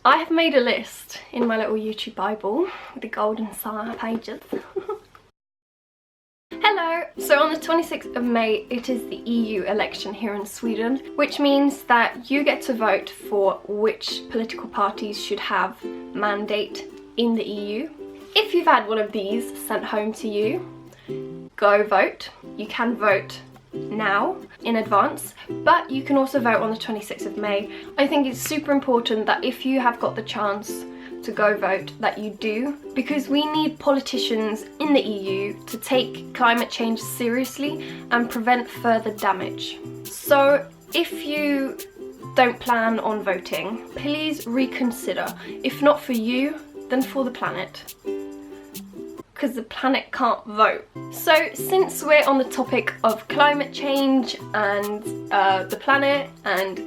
I have made a list in my little YouTube Bible with the golden Sanna pages. Hello! So on the 26th of May it is the EU election here in Sweden, which means that you get to vote for which political parties should have mandate in the EU. If you've had one of these sent home to you, go vote. You can vote now in advance, but you can also vote on the 26th of May. I think it's super important that if you have got the chance to go vote that you do, because we need politicians in the EU to take climate change seriously and prevent further damage. So if you don't plan on voting, please reconsider. If not for you, then for the planet, because the planet can't vote. So since we're on the topic of climate change and the planet and,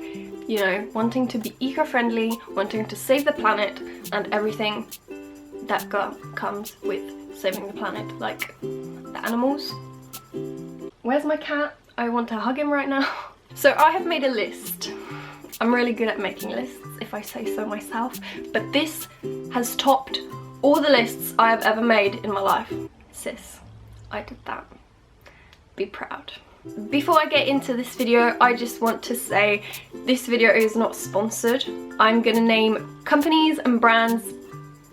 you know, wanting to be eco-friendly, wanting to save the planet and everything that comes with saving the planet, like the animals. Where's my cat? I want to hug him right now. So I have made a list. I'm really good at making lists, if I say so myself, but this has topped all the lists I have ever made in my life. Sis, I did that. Be proud. Before I get into this video, I just want to say this video is not sponsored. I'm gonna name companies and brands,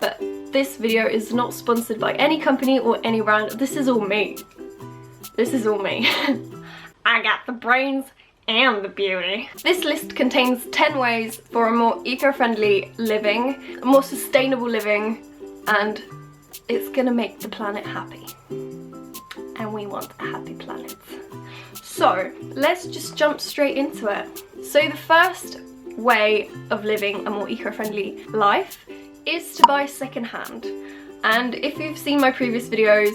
but this video is not sponsored by any company or any brand. This is all me. This is all me. I got the brains and the beauty. This list contains 10 ways for a more eco-friendly living, a more sustainable living, and it's gonna make the planet happy. And we want a happy planet. So let's just jump straight into it. So the first way of living a more eco-friendly life is to buy secondhand. And if you've seen my previous videos,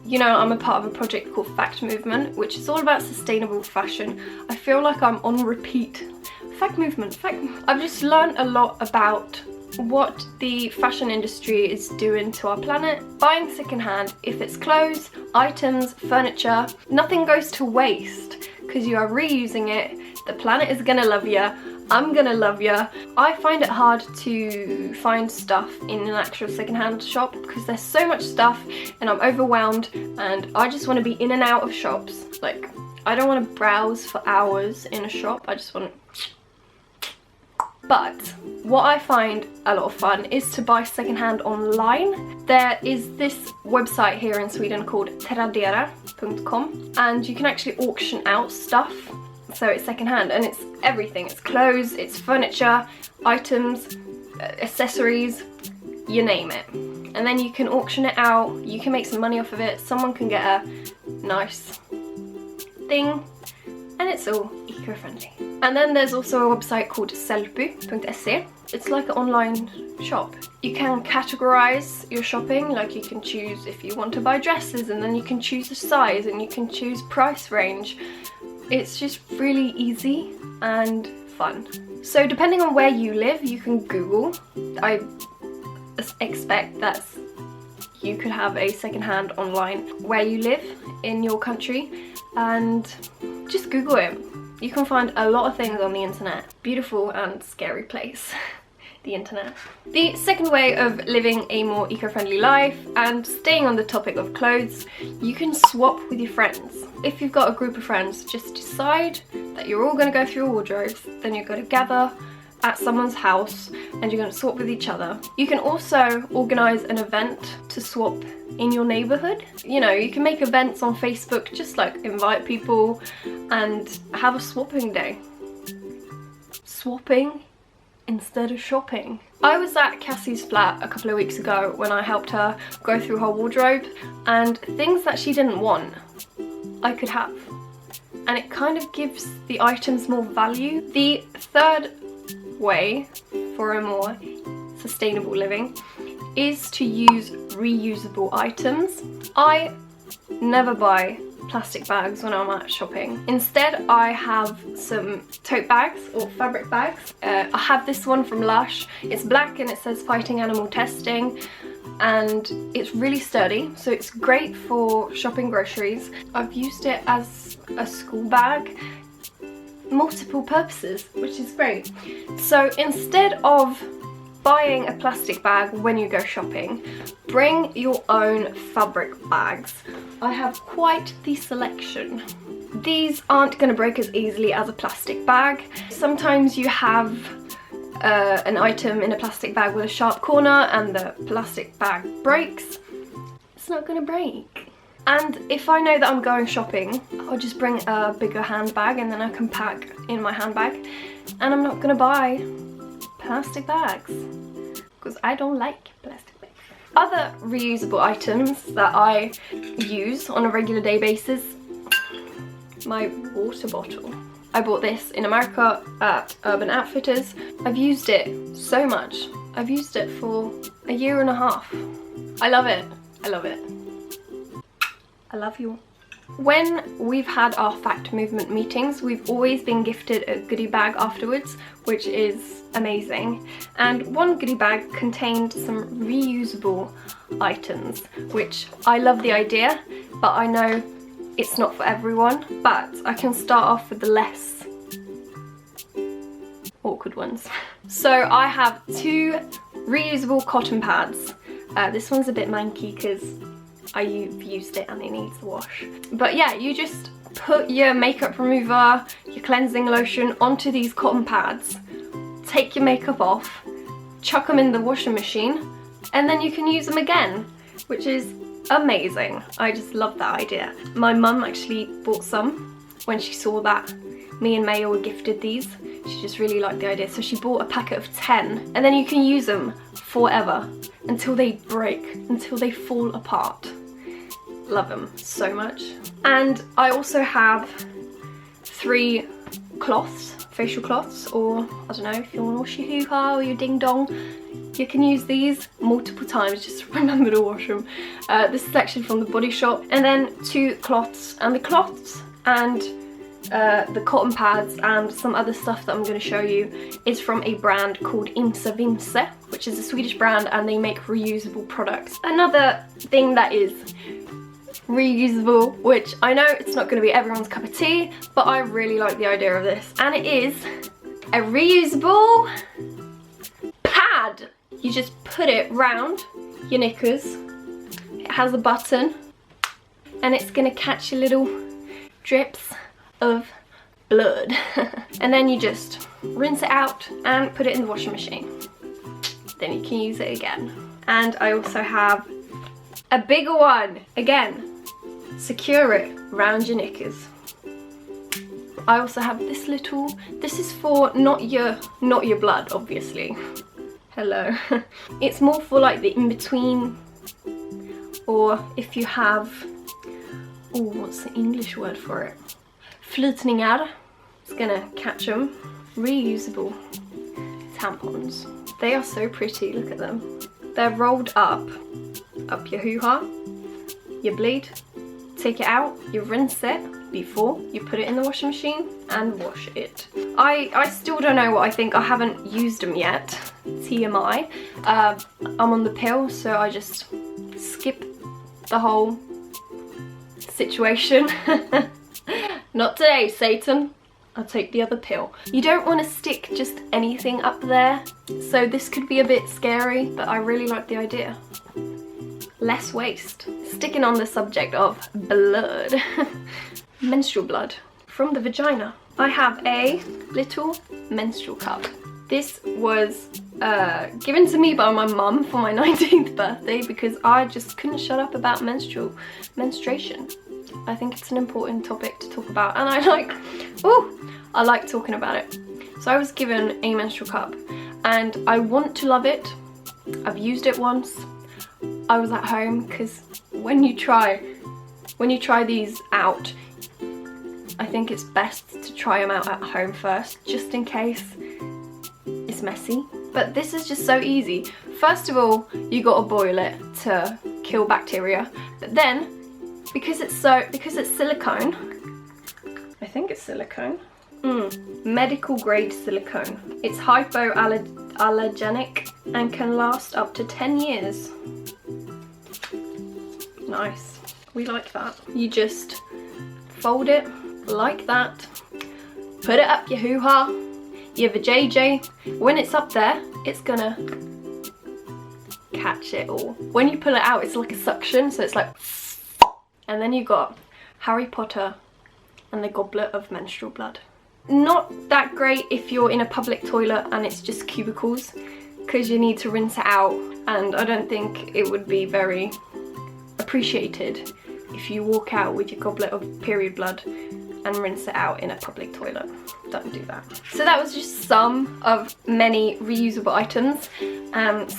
you know I'm a part of a project called Fact Movement, which is all about sustainable fashion. I feel like I'm on repeat. Fact Movement. I've just learned a lot about what the fashion industry is doing to our planet. Buying secondhand, if it's clothes, items, furniture, nothing goes to waste because you are reusing it. The planet is gonna love you. I'm gonna love you. I find it hard to find stuff in an actual secondhand shop because there's so much stuff and I'm overwhelmed and I just want to be in and out of shops. Like, I don't want to browse for hours in a shop. I just want to... But what I find a lot of fun is to buy secondhand online. There is this website here in Sweden called tradera.com and you can actually auction out stuff. So it's secondhand and it's everything. It's clothes, it's furniture, items, accessories, you name it. And then you can auction it out, you can make some money off of it, someone can get a nice thing, and it's all eco-friendly. And then there's also a website called sellpy.se. It's like an online shop. You can categorize your shopping, like you can choose if you want to buy dresses and then you can choose the size and you can choose price range. It's just really easy and fun. So depending on where you live, you can Google. I expect that you could have a secondhand online where you live in your country and just Google it. You can find a lot of things on the internet. Beautiful and scary place, the internet. The second way of living a more eco-friendly life, and staying on the topic of clothes, you can swap with your friends. If you've got a group of friends, just decide that you're all going to go through your wardrobes, then you're going to gather at someone's house and you're going to swap with each other. You can also organise an event to swap in your neighbourhood. You know, you can make events on Facebook, just like invite people and have a swapping day. Swapping instead of shopping. I was at Cassie's flat a couple of weeks ago when I helped her go through her wardrobe, and things that she didn't want, I could have. And it kind of gives the items more value. The third way for a more sustainable living is to use reusable items. I never buy plastic bags when I'm out shopping. Instead, I have some tote bags or fabric bags. I have this one from Lush. It's black and it says fighting animal testing, and it's really sturdy, so it's great for shopping groceries. I've used it as a school bag, multiple purposes, which is great. So instead of buying a plastic bag when you go shopping, bring your own fabric bags. I have quite the selection. These aren't going to break as easily as a plastic bag. Sometimes you have an item in a plastic bag with a sharp corner and the plastic bag breaks. It's not going to break. And if I know that I'm going shopping, I'll just bring a bigger handbag and then I can pack in my handbag. And I'm not going to buy plastic bags because I don't like plastic bags. Other reusable items that I use on a regular day basis, my water bottle. I bought this in America at Urban Outfitters. I've used it so much. I've used it for a year and a half. I love it. I love it. I love you. When we've had our fact movement meetings, we've always been gifted a goodie bag afterwards, which is amazing. And one goodie bag contained some reusable items, which I love the idea, but I know it's not for everyone. But I can start off with the less awkward ones. So I have 2 reusable cotton pads. This one's a bit manky because I've used it and it needs a wash. But yeah, you just put your makeup remover, your cleansing lotion onto these cotton pads, take your makeup off, chuck them in the washing machine, and then you can use them again, which is amazing. I just love that idea. My mum actually bought some when she saw that me and Maya were gifted these. She just really liked the idea, so she bought a packet of 10, and then you can use them forever until they break, until they fall apart. Love them so much. And I also have 3 cloths, facial cloths, or I don't know, if you want to wash your hoo-ha or your ding-dong, you can use these multiple times, just remember to wash them. This is actually from the Body Shop. And then 2 cloths, and the cloths and the cotton pads and some other stuff that I'm going to show you is from a brand called Insa Vinse, which is a Swedish brand, and they make reusable products. Another thing that is reusable, which I know it's not going to be everyone's cup of tea, but I really like the idea of this, and it is a reusable pad. You just put it round your knickers. It has a button and it's going to catch your little drips of blood. And then you just rinse it out and put it in the washing machine. Then you can use it again. And I also have a bigger one. Again, secure it around your knickers. I also have this little, this is for not your blood, obviously. Hello. It's more for like the in-between, or if you have, oh, what's the English word for it? Flytningar. It's gonna catch them. Reusable tampons. They are so pretty, look at them. They're rolled up your hoo-ha, you bleed, take it out, you rinse it before you put it in the washing machine and wash it. I still don't know what I think. I haven't used them yet, TMI. I'm on the pill, so I just skip the whole situation. Not today, Satan. I'll take the other pill. You don't want to stick just anything up there, so this could be a bit scary, but I really like the idea. Less waste. Sticking on the subject of blood. Menstrual blood from the vagina. I have a little menstrual cup. This was given to me by my mum for my 19th birthday because I just couldn't shut up about menstruation. I think it's an important topic to talk about, and I like talking about it. So I was given a menstrual cup and I want to love it. I've used it once. I was at home, because when you try these out, I think it's best to try them out at home first, just in case it's messy. But this is just so easy. First of all, you gotta boil it to kill bacteria, but then because it's silicone, I think it's silicone, medical grade silicone. It's hypoallergenic and can last up to 10 years. Nice, we like that. You just fold it like that, put it up your hoo-ha, your vajayjay. When it's up there, it's gonna catch it all. When you pull it out, it's like a suction, so it's like, and then you got Harry Potter and the Goblet of Menstrual Blood. Not that great if you're in a public toilet and it's just cubicles, because you need to rinse it out, and I don't think it would be very appreciated if you walk out with your goblet of period blood and rinse it out in a public toilet. Don't do that. So that was just some of many reusable items.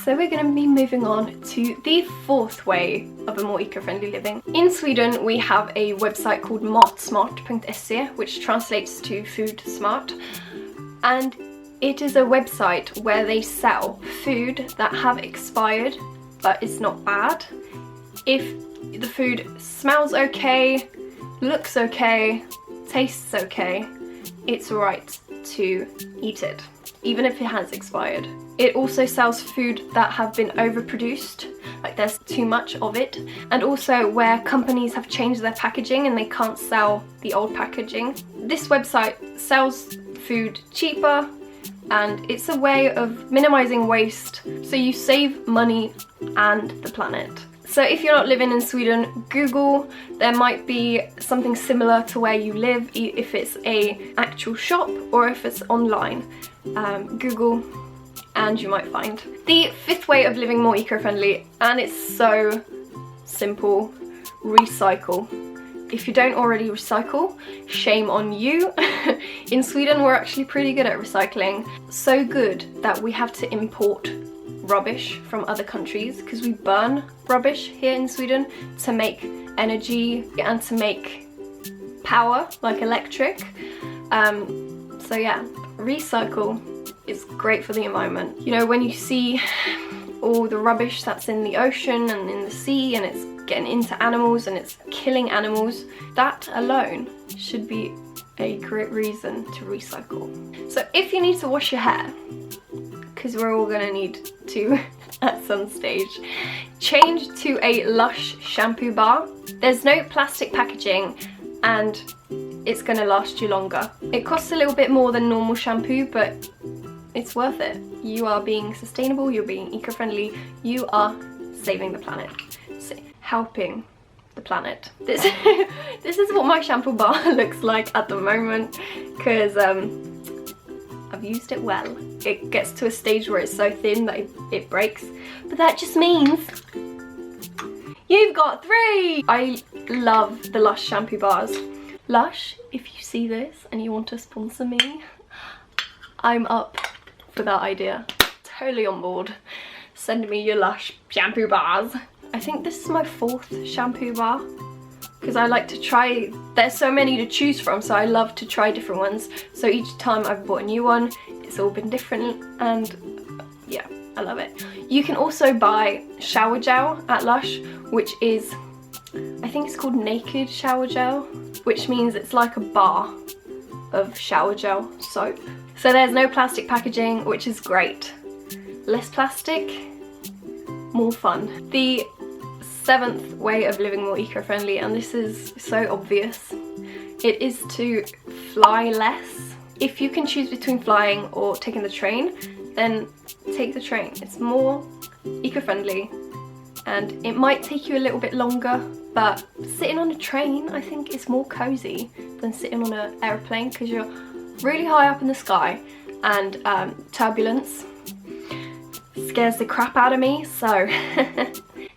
So we're going to be moving on to the fourth way of a more eco-friendly living. In Sweden we have a website called matsmart.se, which translates to food smart, and it is a website where they sell food that have expired but it's not bad. If the food smells okay, looks okay, tastes okay, it's alright to eat it, even if it has expired. It also sells food that have been overproduced, like there's too much of it, and also where companies have changed their packaging and they can't sell the old packaging. This website sells food cheaper, and it's a way of minimizing waste, so you save money and the planet. So if you're not living in Sweden, Google, there might be something similar to where you live, if it's a actual shop or if it's online. Google and you might find. The fifth way of living more eco-friendly, and it's so simple, recycle. If you don't already recycle, shame on you. In Sweden we're actually pretty good at recycling. So good that we have to import rubbish from other countries, because we burn rubbish here in Sweden to make energy and to make power, like electric. So yeah, recycle is great for the environment. You know, when you see all the rubbish that's in the ocean and in the sea and it's getting into animals and it's killing animals, that alone should be a great reason to recycle. So if you need to wash your hair, because we're all gonna need to at some stage, change to a Lush shampoo bar. There's no plastic packaging and it's gonna last you longer. It costs a little bit more than normal shampoo, but it's worth it. You are being sustainable, you're being eco-friendly, you are saving the planet, so helping the planet. This is what my shampoo bar looks like at the moment, because I've used it well. It gets to a stage where it's so thin that it breaks, but that just means you've got 3! I love the Lush shampoo bars. Lush, if you see this and you want to sponsor me, I'm up for that idea. Totally on board. Send me your Lush shampoo bars. I think this is my 4th shampoo bar, because I like to try, there's so many to choose from, so I love to try different ones. So each time I've bought a new one, it's all been different, and yeah, I love it. You can also buy shower gel at Lush, which is, I think it's called Naked Shower Gel, which means it's like a bar of shower gel soap. So there's no plastic packaging, which is great. Less plastic, more fun. The 7th way of living more eco-friendly, and this is so obvious, it is to fly less. If you can choose between flying or taking the train, then take the train. It's more eco-friendly and it might take you a little bit longer, but sitting on a train I think is more cozy than sitting on an airplane, because you're really high up in the sky and turbulence scares the crap out of me, so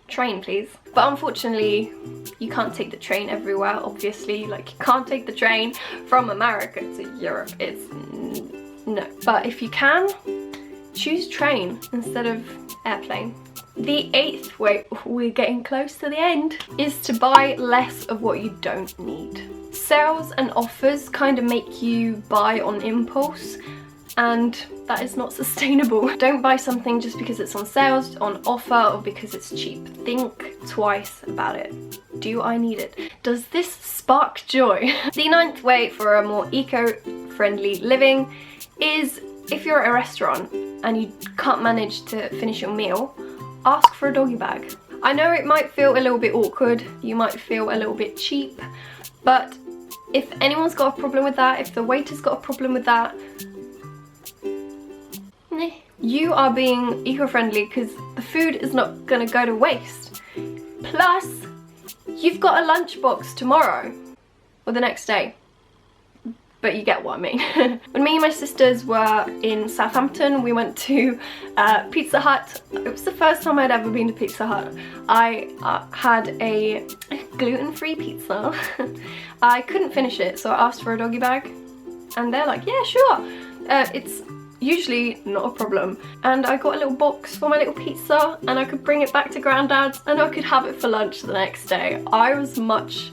train please. But unfortunately you can't take the train everywhere, obviously. Like, you can't take the train from America to Europe, it's no. But if you can, choose train instead of airplane. The 8th way, we're getting close to the end, is to buy less of what you don't need. Sales and offers kind of make you buy on impulse, and that is not sustainable. Don't buy something just because it's on sales, on offer, or because it's cheap. Think twice about it. Do I need it? Does this spark joy? The 9th way for a more eco-friendly living is, if you're at a restaurant and you can't manage to finish your meal, ask for a doggy bag. I know it might feel a little bit awkward, you might feel a little bit cheap, but if anyone's got a problem with that, if the waiter's got a problem with that, You are being eco-friendly because the food is not gonna go to waste. Plus, you've got a lunchbox tomorrow or the next day. But you get what I mean. When me and my sisters were in Southampton, we went to Pizza Hut. It was the first time I'd ever been to Pizza Hut. I had a gluten-free pizza. I couldn't finish it, so I asked for a doggy bag. And they're like, yeah, sure. It's usually not a problem. And I got a little box for my little pizza, and I could bring it back to Grandad's, and I could have it for lunch the next day. I was much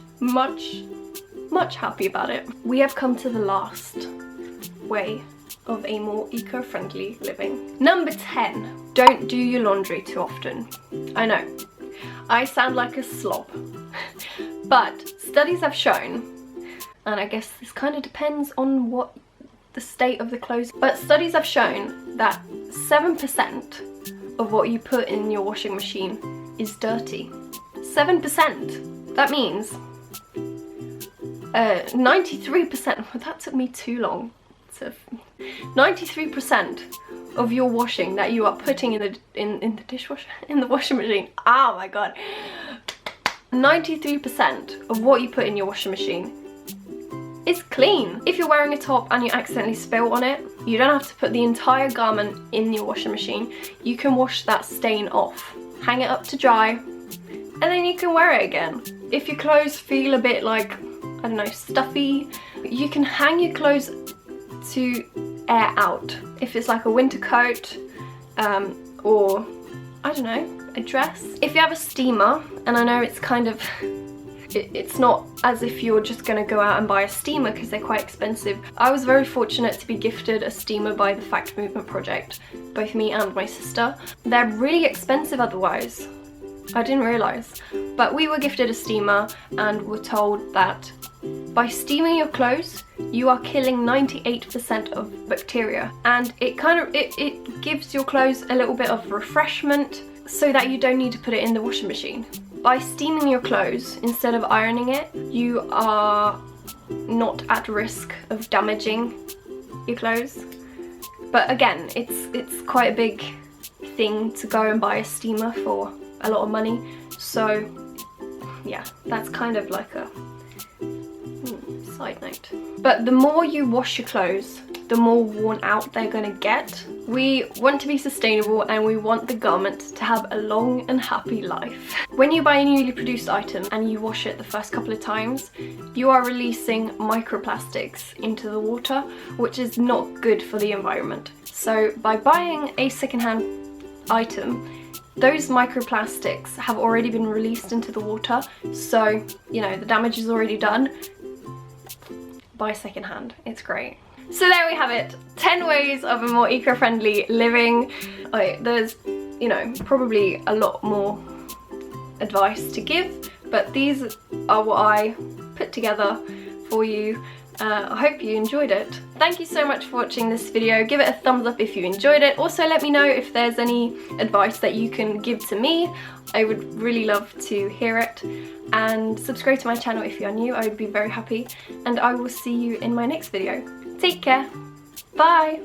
happy about it. We have come to the last way of a more eco-friendly living. Number 10, don't do your laundry too often. I know, I sound like a slob, but studies have shown, and I guess this kind of depends on what the state of the clothes, but studies have shown that 7% of what you put in your washing machine is dirty. 7%. That means 93%, well, that took me too long. So 93% of your washing that you are putting in the dishwasher, in the washing machine. Oh my god. 93% of what you put in your washing machine is clean. If you're wearing a top and you accidentally spill on it, you don't have to put the entire garment in your washing machine. You can wash that stain off, hang it up to dry, and then you can wear it again. If your clothes feel a bit like, I don't know, stuffy, you can hang your clothes to air out. If it's like a winter coat, or I don't know, a dress. If you have a steamer, and I know it's kind of, it's not as if you're just gonna go out and buy a steamer because they're quite expensive. I was very fortunate to be gifted a steamer by the Fact Movement Project, both me and my sister. They're really expensive otherwise. I didn't realise. But we were gifted a steamer and were told that by steaming your clothes, you are killing 98% of bacteria. And it gives your clothes a little bit of refreshment so that you don't need to put it in the washing machine. By steaming your clothes instead of ironing it, you are not at risk of damaging your clothes. But again, it's quite a big thing to go and buy a steamer for a lot of money. So yeah, that's kind of like a side note. But the more you wash your clothes, the more worn out they're gonna get. We want to be sustainable and we want the garment to have a long and happy life. When you buy a newly produced item and you wash it the first couple of times, you are releasing microplastics into the water, which is not good for the environment. So by buying a secondhand item, those microplastics have already been released into the water, so you know the damage is already done. Buy secondhand, it's great. So there we have it, 10 ways of a more eco-friendly living. There's, you know, probably a lot more advice to give, but these are what I put together for you. I hope you enjoyed it. Thank you so much for watching this video. Give it a thumbs up if you enjoyed it. Also let me know if there's any advice that you can give to me. I would really love to hear it. And subscribe to my channel if you're new. I would be very happy. And I will see you in my next video. Take care. Bye.